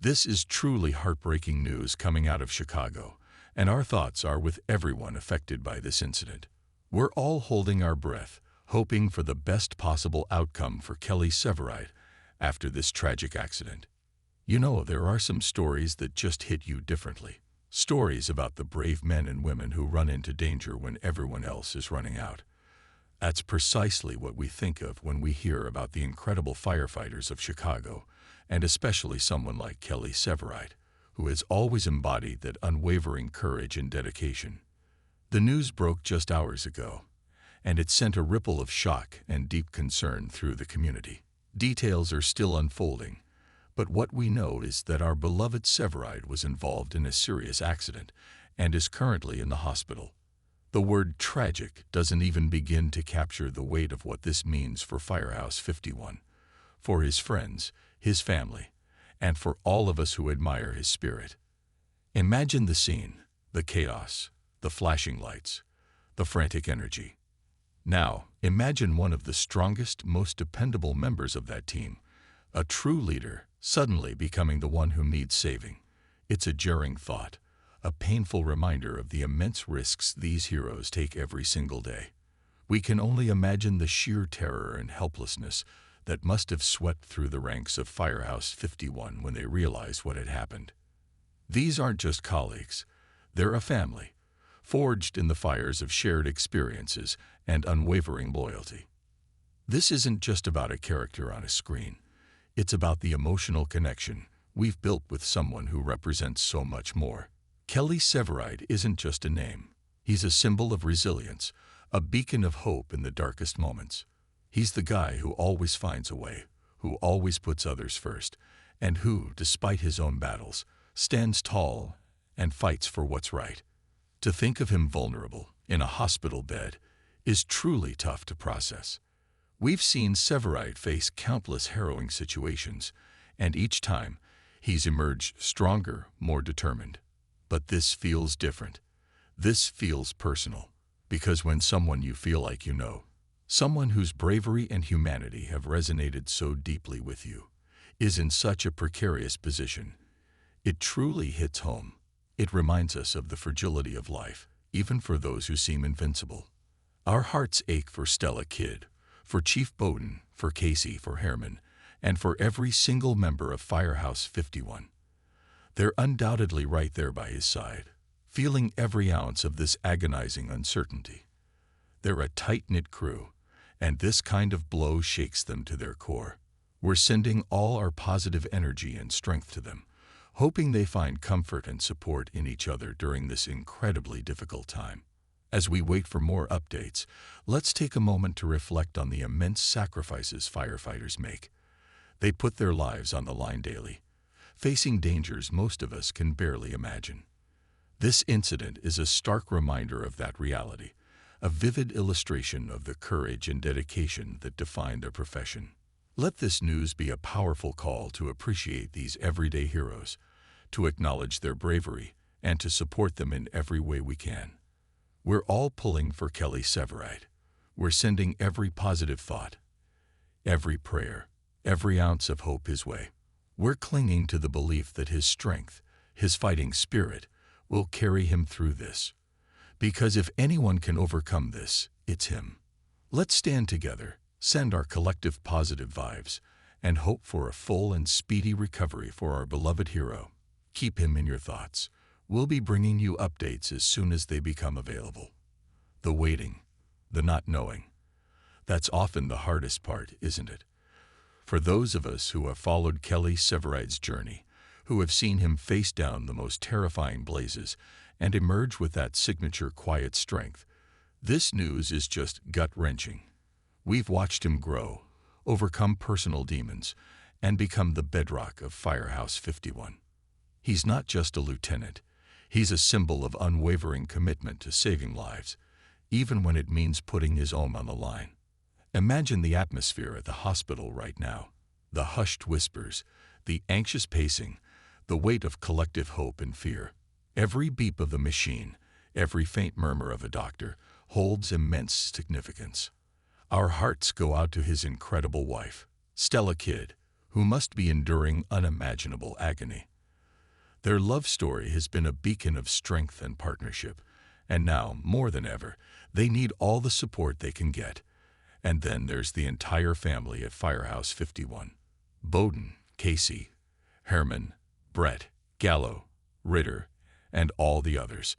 This is truly heartbreaking news coming out of Chicago, and our thoughts are with everyone affected by this incident. We're all holding our breath, hoping for the best possible outcome for Kelly Severide after this tragic accident. You know, there are some stories that just hit you differently. Stories about the brave men and women who run into danger when everyone else is running out. That's precisely what we think of when we hear about the incredible firefighters of Chicago, and especially someone like Kelly Severide, who has always embodied that unwavering courage and dedication. The news broke just hours ago, and it sent a ripple of shock and deep concern through the community. Details are still unfolding, but what we know is that our beloved Severide was involved in a serious accident and is currently in the hospital. The word tragic doesn't even begin to capture the weight of what this means for Firehouse 51, for his friends, his family, and for all of us who admire his spirit. Imagine the scene, the chaos, the flashing lights, the frantic energy. Now, imagine one of the strongest, most dependable members of that team, a true leader, suddenly becoming the one who needs saving. It's a jarring thought, a painful reminder of the immense risks these heroes take every single day. We can only imagine the sheer terror and helplessness that must have swept through the ranks of Firehouse 51 when they realized what had happened. These aren't just colleagues, they're a family, forged in the fires of shared experiences and unwavering loyalty. This isn't just about a character on a screen. It's about the emotional connection we've built with someone who represents so much more. Kelly Severide isn't just a name. He's a symbol of resilience, a beacon of hope in the darkest moments. He's the guy who always finds a way, who always puts others first, and who, despite his own battles, stands tall and fights for what's right. To think of him vulnerable, in a hospital bed, is truly tough to process. We've seen Severide face countless harrowing situations, and each time, he's emerged stronger, more determined. But this feels different. This feels personal, because when someone you feel like you know, someone whose bravery and humanity have resonated so deeply with you, is in such a precarious position, it truly hits home. It reminds us of the fragility of life, even for those who seem invincible. Our hearts ache for Stella Kidd, for Chief Bowden, for Casey, for Herman, and for every single member of Firehouse 51. They're undoubtedly right there by his side, feeling every ounce of this agonizing uncertainty. They're a tight-knit crew, and this kind of blow shakes them to their core. We're sending all our positive energy and strength to them, hoping they find comfort and support in each other during this incredibly difficult time. As we wait for more updates, let's take a moment to reflect on the immense sacrifices firefighters make. They put their lives on the line daily, facing dangers most of us can barely imagine. This incident is a stark reminder of that reality, a vivid illustration of the courage and dedication that define their profession. Let this news be a powerful call to appreciate these everyday heroes, to acknowledge their bravery, and to support them in every way we can. We're all pulling for Kelly Severide. We're sending every positive thought, every prayer, every ounce of hope his way. We're clinging to the belief that his strength, his fighting spirit, will carry him through this. Because if anyone can overcome this, it's him. Let's stand together, send our collective positive vibes, and hope for a full and speedy recovery for our beloved hero. Keep him in your thoughts. We'll be bringing you updates as soon as they become available. The waiting, the not knowing. That's often the hardest part, isn't it? For those of us who have followed Kelly Severide's journey, who have seen him face down the most terrifying blazes and emerge with that signature quiet strength, this news is just gut-wrenching. We've watched him grow, overcome personal demons, and become the bedrock of Firehouse 51. He's not just a lieutenant. He's a symbol of unwavering commitment to saving lives, even when it means putting his own on the line. Imagine the atmosphere at the hospital right now. The hushed whispers, the anxious pacing, the weight of collective hope and fear. Every beep of the machine, every faint murmur of a doctor, holds immense significance. Our hearts go out to his incredible wife, Stella Kidd, who must be enduring unimaginable agony. Their love story has been a beacon of strength and partnership, and now, more than ever, they need all the support they can get. And then there's the entire family at Firehouse 51. Bowden, Casey, Herman, Brett, Gallo, Ritter, and all the others.